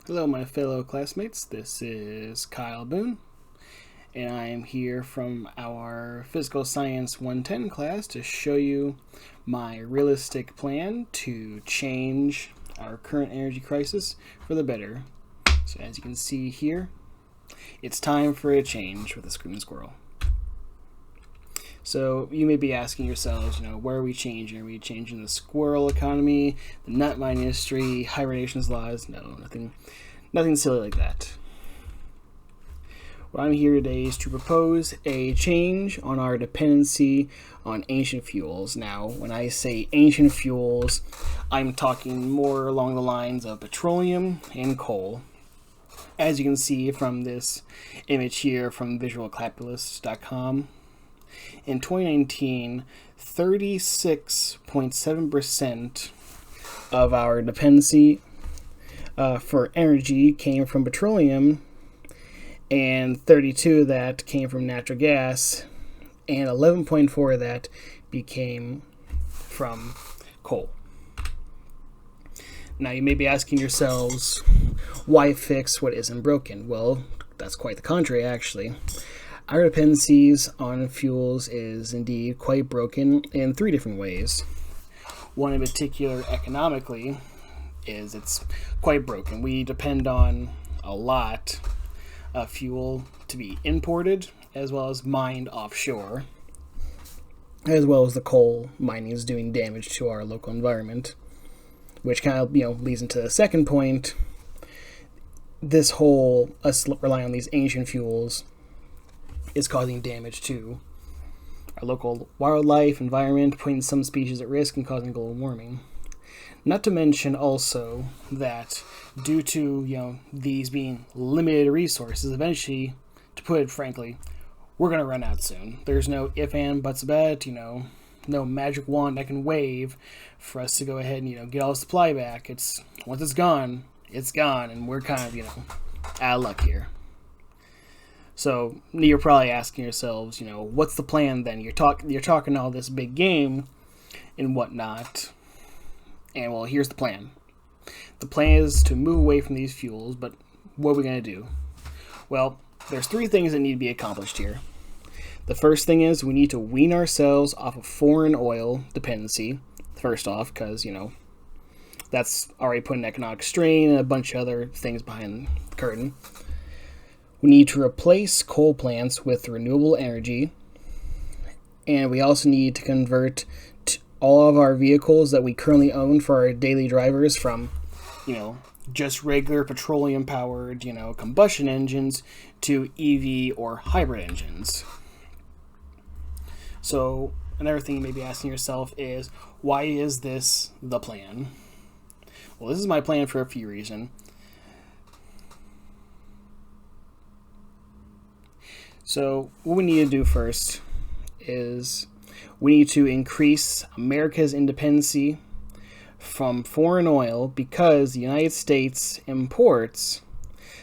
Hello, my fellow classmates. This is Kyle Boone, and I am here from our Physical Science 110 class to show you my realistic plan to change our current energy crisis for the better. So as you can see here, it's time for a change with a screaming squirrel. So you may be asking yourselves, where are we changing? Are we changing the squirrel economy, the nut mining industry, hibernation's laws? No, nothing silly like that. What I'm here today is to propose a change on our dependency on ancient fuels. Now, when I say ancient fuels, I'm talking more along the lines of petroleum and coal. As you can see from this image here from visualcapitalist.com, in 2019, 36.7% of our dependency for energy came from petroleum, and 32% of that came from natural gas, and 11.4% of that became from coal. Now you may be asking yourselves, why fix what isn't broken? Well, that's quite the contrary, actually. Our dependencies on fuels is indeed quite broken in three different ways. One in particular, economically, is it's quite broken. We depend on a lot of fuel to be imported as well as mined offshore, as well as the coal mining is doing damage to our local environment, which kind of leads into the second point. This whole us relying on these ancient fuels is causing damage to our local wildlife environment, putting some species at risk and causing global warming. Not to mention also that due to these being limited resources, eventually, to put it frankly, we're going to run out soon. There's no if and buts about it, no magic wand that can wave for us to go ahead and get all the supply back. Once it's gone, and we're kind of out of luck here. So you're probably asking yourselves, what's the plan then? You're talking all this big game and whatnot. And well, here's the plan. The plan is to move away from these fuels, but what are we going to do? Well, there's three things that need to be accomplished here. The first thing is we need to wean ourselves off of foreign oil dependency, first off, because, that's already putting economic strain and a bunch of other things behind the curtain. We need to replace coal plants with renewable energy, and we also need to convert all of our vehicles that we currently own for our daily drivers from, just regular petroleum-powered, combustion engines to EV or hybrid engines. So another thing you may be asking yourself is, why is this the plan? Well, this is my plan for a few reasons. So what we need to do first is we need to increase America's independency from foreign oil because the United States imports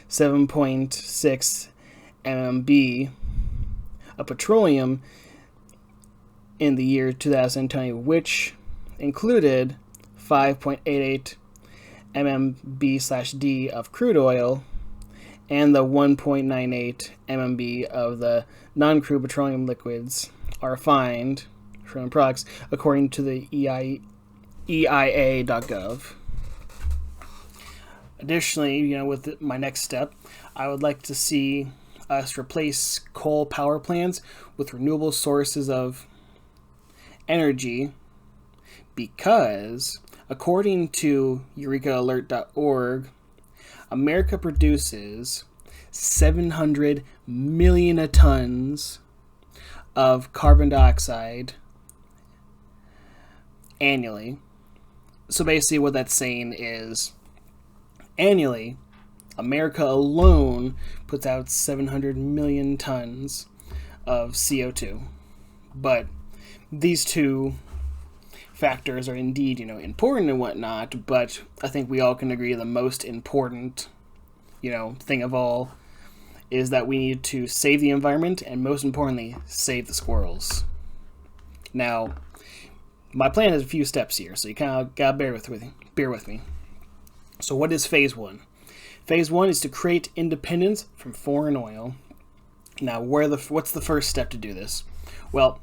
7.6 MMB of petroleum in the year 2020, which included 5.88 MMB/D of crude oil and the 1.98 MMB of the non-crude petroleum liquids are refined from products according to the EIA.gov. Additionally, with my next step, I would like to see us replace coal power plants with renewable sources of energy because, according to EurekAlert.org, America produces 700 million tons of carbon dioxide annually. So basically what that's saying is annually, America alone puts out 700 million tons of CO2. But these two factors are indeed, important and whatnot, but I think we all can agree the most important, thing of all is that we need to save the environment and, most importantly, save the squirrels. Now, my plan has a few steps here, so you kind of gotta bear with me. So what is phase one? Phase 1 is to create independence from foreign oil. Now, what's the first step to do this? Well,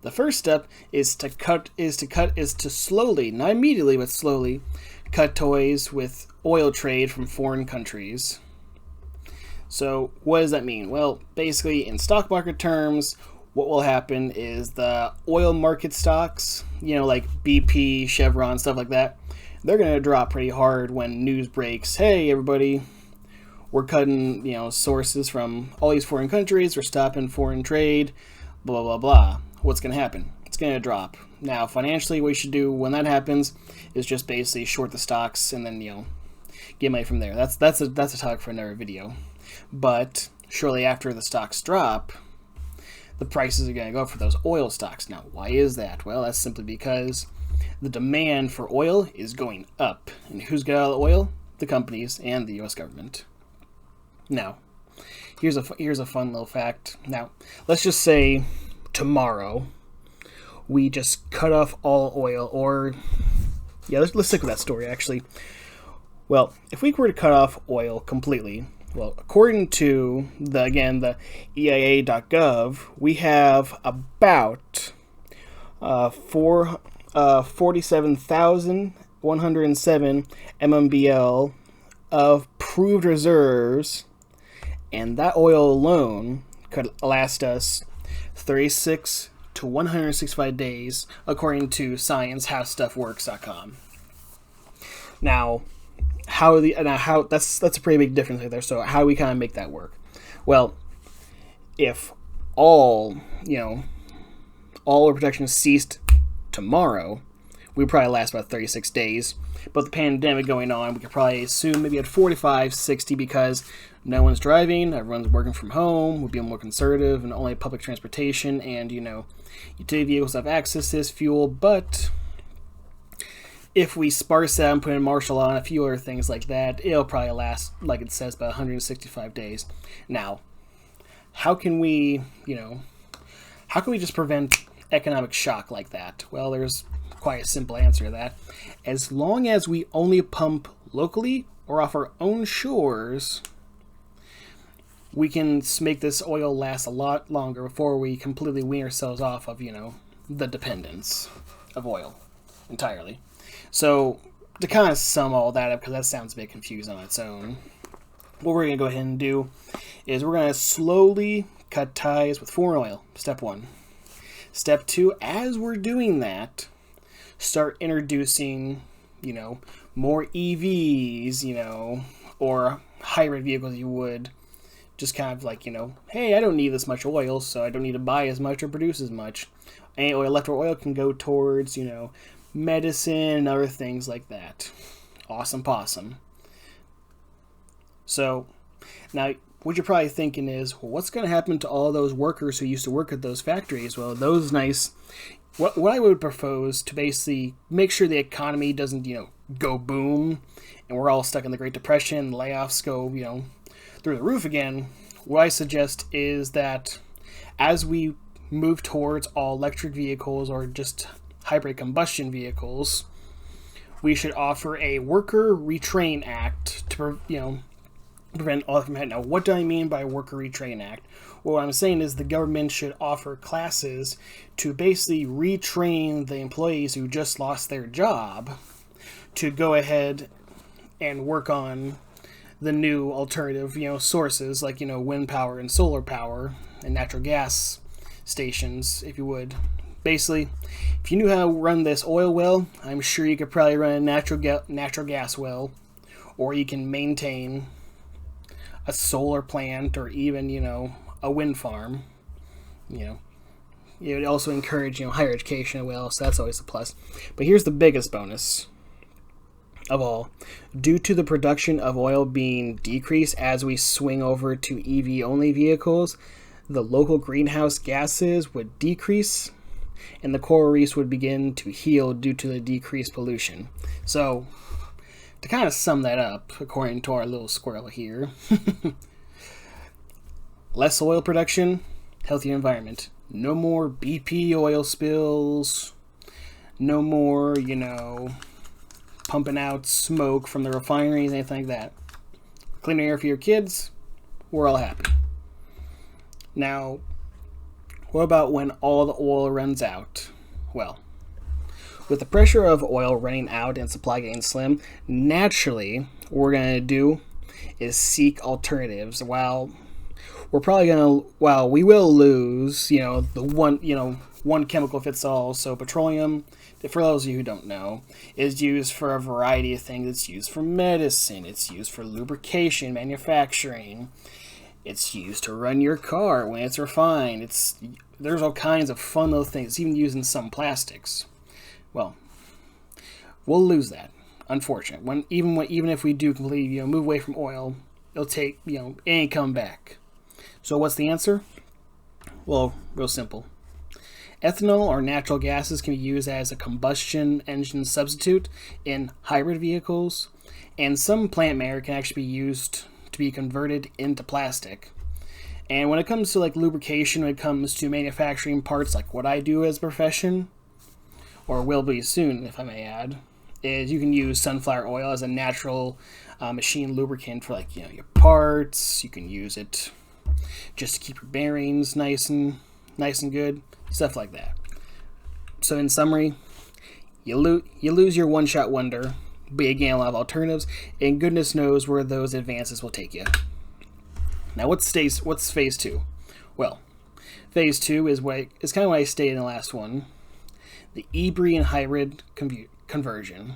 the first step is to slowly, not immediately, but slowly, cut ties with oil trade from foreign countries. So, what does that mean? Well, basically, in stock market terms, what will happen is the oil market stocks, like BP, Chevron, stuff like that, they're going to drop pretty hard when news breaks. Hey, everybody, we're cutting, sources from all these foreign countries. We're stopping foreign trade, blah, blah, blah. What's going to happen? It's going to drop. Now, financially, what you should do when that happens is just basically short the stocks and then, get money from there. That's a topic for another video. But shortly after the stocks drop, the prices are going to go up for those oil stocks. Now, why is that? Well, that's simply because the demand for oil is going up. And who's got all the oil? The companies and the U.S. government. Now, here's a fun little fact. Now, let's just say tomorrow we just cut off all oil, or let's stick with that story actually. Well, if we were to cut off oil completely, well, according to the EIA.gov, we have about 47,107 MMBL of proved reserves, and that oil alone could last us 36 to 165 days, according to ScienceHowStuffWorks.com. Now, that's a pretty big difference right there. So how do we kind of make that work? Well, if all oil production ceased tomorrow, we'd probably last about 36 days. But the pandemic going on, we could probably assume maybe at 45, 60, because no one's driving, everyone's working from home, we'll be more conservative, and only public transportation and, utility vehicles have access to this fuel. But if we sparse out and put in martial law and a few other things like that, it'll probably last, like it says, about 165 days. Now, how can we just prevent economic shock like that? Well, there's quite a simple answer to that. As long as we only pump locally or off our own shores, we can make this oil last a lot longer before we completely wean ourselves off of, the dependence of oil entirely. So, to kind of sum all that up, because that sounds a bit confusing on its own, what we're going to go ahead and do is we're going to slowly cut ties with foreign oil. Step 1. Step 2, as we're doing that, start introducing, more EVs, or hybrid vehicles you would. Just kind of like, hey, I don't need this much oil, so I don't need to buy as much or produce as much. Any oil left over oil can go towards, medicine and other things like that. Awesome possum. So, now, what you're probably thinking is, well, what's going to happen to all those workers who used to work at those factories? Well, what I would propose to basically make sure the economy doesn't, go boom, and we're all stuck in the Great Depression, layoffs go, through the roof again, what I suggest is that as we move towards all electric vehicles or just hybrid combustion vehicles, we should offer a worker retrain act to, prevent all from happening. Now, what do I mean by worker retrain act? Well, what I'm saying is the government should offer classes to basically retrain the employees who just lost their job to go ahead and work on the new alternative, sources like, wind power and solar power and natural gas stations, if you would. Basically, if you knew how to run this oil well, I'm sure you could probably run a natural gas well, or you can maintain a solar plant or even, a wind farm. It would also encourage, higher education as well, so that's always a plus. But here's the biggest bonus of all. Due to the production of oil being decreased as we swing over to EV-only vehicles, the local greenhouse gases would decrease, and the coral reefs would begin to heal due to the decreased pollution. So, to kind of sum that up, according to our little squirrel here, less oil production, healthier environment. No more BP oil spills. No more, pumping out smoke from the refineries, anything like that. cleaner air for your kids, we're all happy. Now, what about when all the oil runs out? Well, with the pressure of oil running out and supply getting slim, naturally, what we're going to do is seek alternatives. While we will lose, one chemical fits all. So petroleum, for those of you who don't know, is used for a variety of things. It's used for medicine. It's used for lubrication, manufacturing. It's used to run your car when it's refined. There's all kinds of fun little things. It's even used in some plastics. Well, we'll lose that. Unfortunate. Even if we do completely move away from oil, it'll take it ain't come back. So what's the answer? Well, real simple. Ethanol or natural gases can be used as a combustion engine substitute in hybrid vehicles, and some plant matter can actually be used to be converted into plastic. And when it comes to lubrication, when it comes to manufacturing parts, like what I do as a profession, or will be soon, if I may add, is you can use sunflower oil as a natural machine lubricant for your parts. You can use it just to keep your bearings nice and good, stuff like that. So in summary, you lose your one-shot wonder, but you gain a lot of alternatives, and goodness knows where those advances will take you. Now, what's phase 2? Well, phase 2 is kind of what I stated in the last one, the EV and hybrid conversion.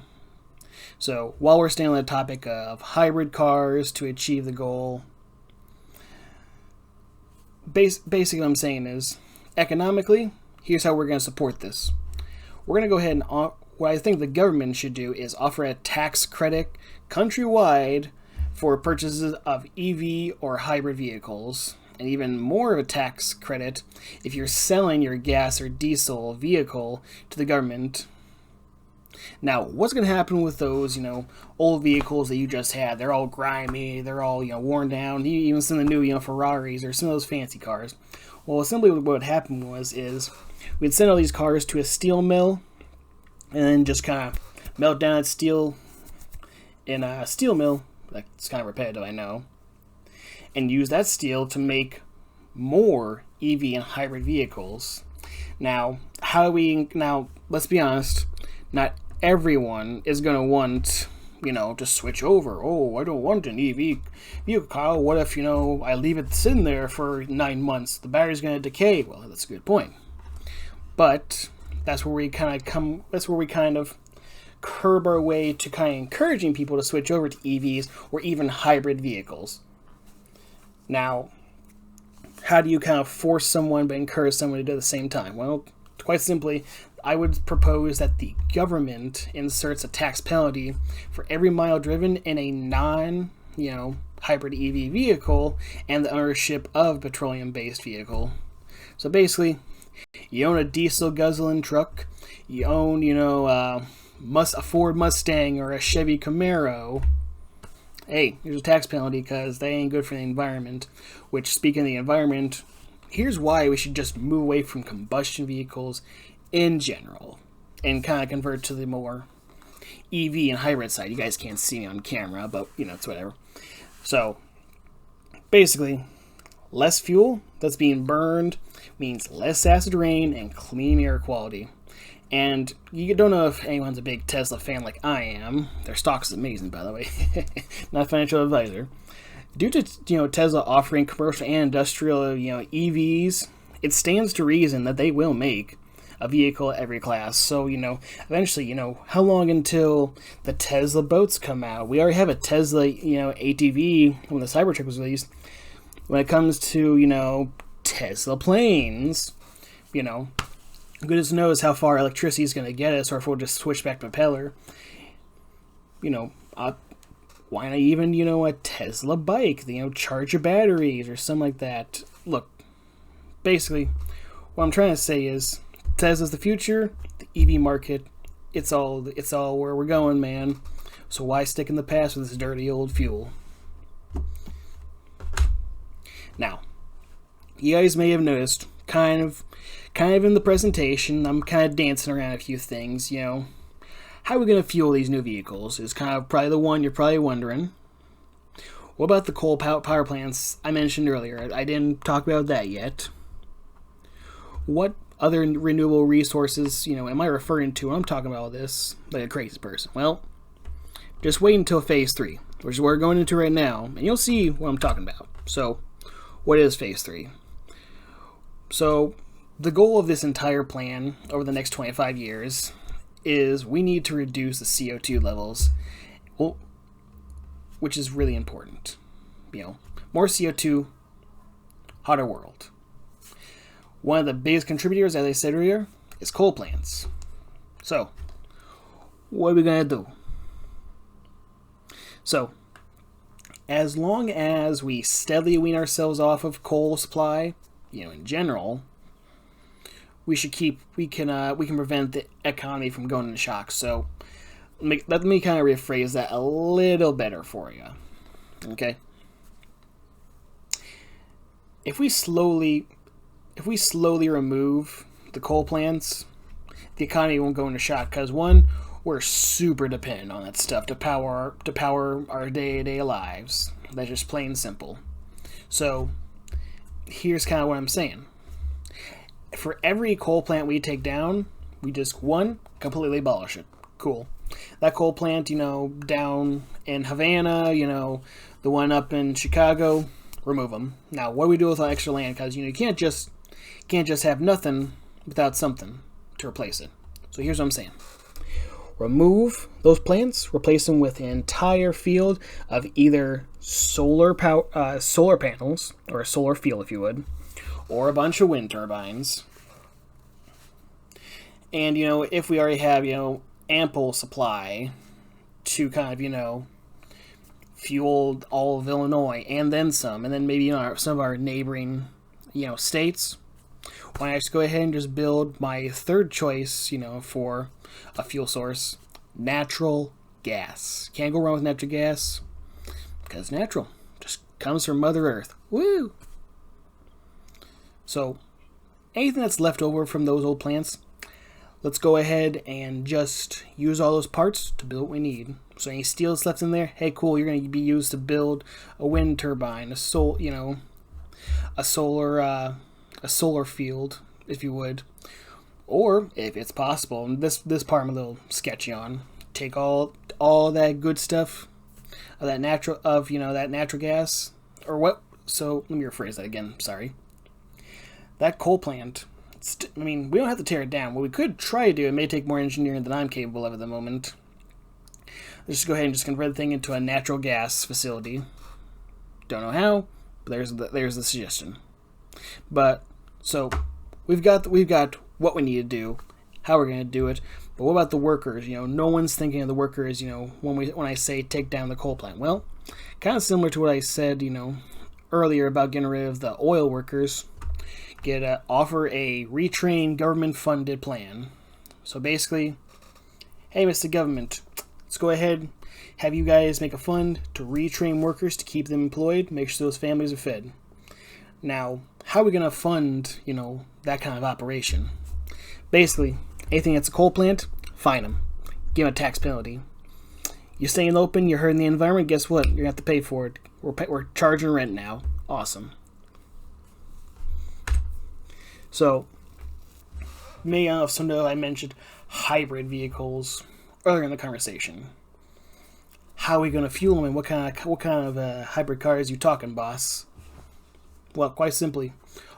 So while we're staying on the topic of hybrid cars to achieve the goal, basically what I'm saying is, economically, here's how we're going to support this. We're going to go ahead and what I think the government should do is offer a tax credit countrywide for purchases of EV or hybrid vehicles, and even more of a tax credit if you're selling your gas or diesel vehicle to the government. Now, what's going to happen with those, old vehicles that you just had? They're all grimy, they're all, worn down, even some of the new, Ferraris or some of those fancy cars. Well, simply what would happen is we'd send all these cars to a steel mill and then just kind of melt down that steel in a steel mill. It's kind of repetitive, I know. And use that steel to make more EV and hybrid vehicles. Now, let's be honest, not everyone is going to want, to switch over. Oh, I don't want an EV vehicle, Kyle. What if, I leave it sitting there for 9 months? The battery's going to decay. Well, that's a good point. But that's where we kind of curb our way to kind of encouraging people to switch over to EVs or even hybrid vehicles. Now, how do you kind of force someone but encourage someone to do it at the same time? Well, quite simply, I would propose that the government inserts a tax penalty for every mile driven in a hybrid EV vehicle and the ownership of petroleum-based vehicle. So basically, you own a diesel guzzling truck, you own, a Ford Mustang or a Chevy Camaro. Hey, here's a tax penalty because they ain't good for the environment. Which, speaking of the environment, here's why we should just move away from combustion vehicles in general and kind of convert to the more EV and hybrid side. You guys can't see me on camera, but it's whatever. So basically, less fuel that's being burned means less acid rain and clean air quality. And you don't know if anyone's a big Tesla fan like I am. Their stock is amazing, by the way. Not a financial advisor. Due to Tesla offering commercial and industrial EVs, it stands to reason that they will make a vehicle at every class. So eventually, how long until the Tesla boats come out? We already have a Tesla ATV when the Cybertruck was released. When it comes to Tesla planes, goodness knows how far electricity is going to get us, or if we'll just switch back to propeller. Why not even, a Tesla bike? Charge your batteries or something like that. Look, basically, what I'm trying to say is Tesla's the future, the EV market. It's all where we're going, man. So why stick in the past with this dirty old fuel? Now, you guys may have noticed, kind of in the presentation, I'm kind of dancing around a few things, How are we going to fuel these new vehicles is kind of probably the one you're probably wondering. What about the coal power plants I mentioned earlier? I didn't talk about that yet. What other renewable resources, am I referring to when I'm talking about all this like a crazy person? Well, just wait until phase 3, which is what we're going into right now, and you'll see what I'm talking about. So, what is phase 3? So, the goal of this entire plan over the next 25 years is we need to reduce the CO2 levels, which is really important. More CO2, hotter world. One of the biggest contributors, as I said earlier, is coal plants. So, what are we going to do? So, as long as we steadily wean ourselves off of coal supply, in general, we can prevent the economy from going into shock. So, let me kind of rephrase that a little better for you. Okay? If we slowly remove the coal plants, the economy won't go into shock because, one, we're super dependent on that stuff to power our day-to-day lives. That's just plain simple. So, here's kind of what I'm saying. For every coal plant we take down, we just, one, completely abolish it. Cool. That coal plant, down in Havana, the one up in Chicago, remove them. Now, what do we do with all extra land? Because, you can't just have nothing without something to replace it. So here's what I'm saying. Remove those plants, replace them with an entire field of either solar panels, or a solar field if you would, or a bunch of wind turbines. And, if we already have, ample supply to kind of, fuel all of Illinois and then some, and then maybe some of our neighboring, states, why not just go ahead and just build my third choice, for a fuel source, natural gas. Can't go wrong with natural gas because it's natural. Just comes from Mother Earth. Woo! So, anything that's left over from those old plants, let's go ahead and just use all those parts to build what we need. So any steel that's left in there, hey, cool, you're going to be used to build a wind turbine, a solar field, if you would. Or, if it's possible, and this part I'm a little sketchy on, take all that good stuff of that natural gas, or what? So let me rephrase that again. Sorry. That coal plant. We don't have to tear it down. What we could try to do, it may take more engineering than I'm capable of at the moment. Let's just go ahead and just convert the thing into a natural gas facility. Don't know how, but there's the suggestion. But so we've got what we need to do, how we're going to do it. But what about the workers? No one's thinking of the workers. When I say take down the coal plant. Well, kind of similar to what I said, earlier about getting rid of the oil workers. Offer a retrain government-funded plan. So basically, hey, Mr. Government, let's go ahead, have you guys make a fund to retrain workers to keep them employed, make sure those families are fed. Now, how are we going to fund, that kind of operation? Basically, anything that's a coal plant, fine them. Give them a tax penalty. You're staying open, you're hurting the environment, guess what? You're going to have to pay for it. We're charging rent now. Awesome. So, maybe I don't know if I mentioned hybrid vehicles earlier in the conversation. How are we going to fuel them, and what kind of hybrid cars are you talking, boss? Well, quite simply,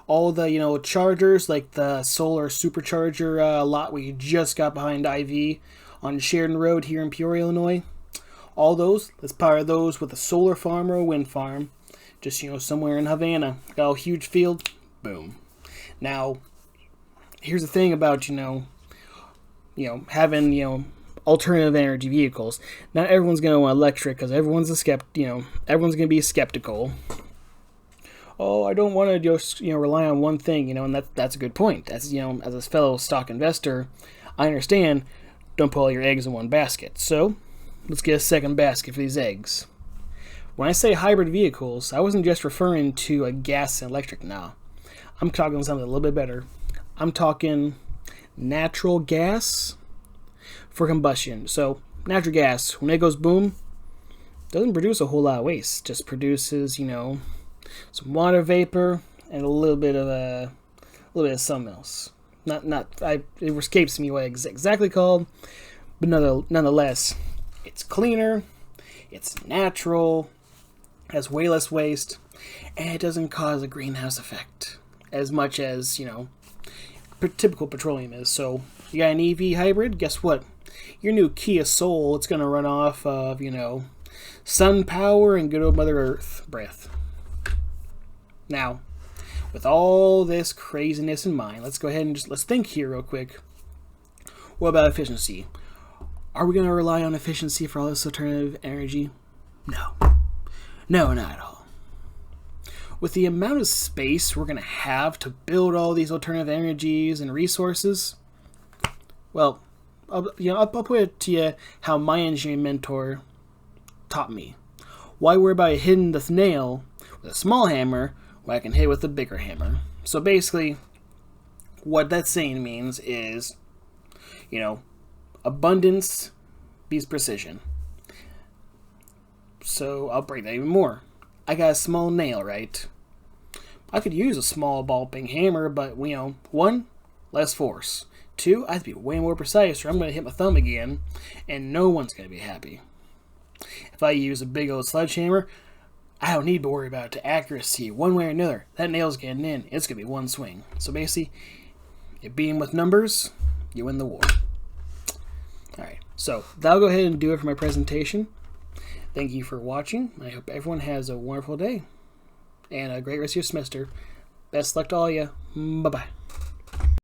all the chargers, like the solar supercharger lot we just got behind IV on Sheridan Road here in Peoria, Illinois. All those, let's power those with a solar farm or a wind farm. Just somewhere in Havana, got a huge field. Boom. Now, here's the thing about, having, alternative energy vehicles. Not everyone's going to want electric because everyone's everyone's going to be skeptical. Oh, I don't want to just, rely on one thing, and that's a good point. That's, as a fellow stock investor, I understand, don't put all your eggs in one basket. So, let's get a second basket for these eggs. When I say hybrid vehicles, I wasn't just referring to a gas and electric now. I'm talking something a little bit better. I'm talking natural gas for combustion. So, natural gas, when it goes boom, Doesn't produce a whole lot of waste. Just produces, you know, some water vapor and a little bit of something else. It escapes me what it's exactly called, but nonetheless, it's cleaner, it's natural, has way less waste, and it doesn't cause a greenhouse effect as much as, you know, typical petroleum is. So you got an EV hybrid, guess what? Your new Kia Soul, it's going to run off of, you know, sun power and good old Mother Earth breath. Now, with all this craziness in mind, let's go ahead and let's think here real quick. What about efficiency? Are we going to rely on efficiency for all this alternative energy? No. No, not at all. With the amount of space we're going to have to build all these alternative energies and resources, well, I'll put it to you how my engineering mentor taught me. Why worry about hitting the nail with a small hammer when I can hit with a bigger hammer? So basically, what that saying means is, you know, abundance beats precision. So I'll break that even more. I got a small nail, right? I could use a small ball-peen hammer, but, you know, 1, less force. 2, I have to be way more precise or I'm going to hit my thumb again, and no one's going to be happy. If I use a big old sledgehammer, I don't need to worry about the accuracy one way or another. That nail's getting in. It's going to be one swing. So basically, you beat 'em with numbers, you win the war. Alright, so that'll go ahead and do it for my presentation. Thank you for watching. I hope everyone has a wonderful day and a great rest of your semester. Best luck to all of you. Bye-bye.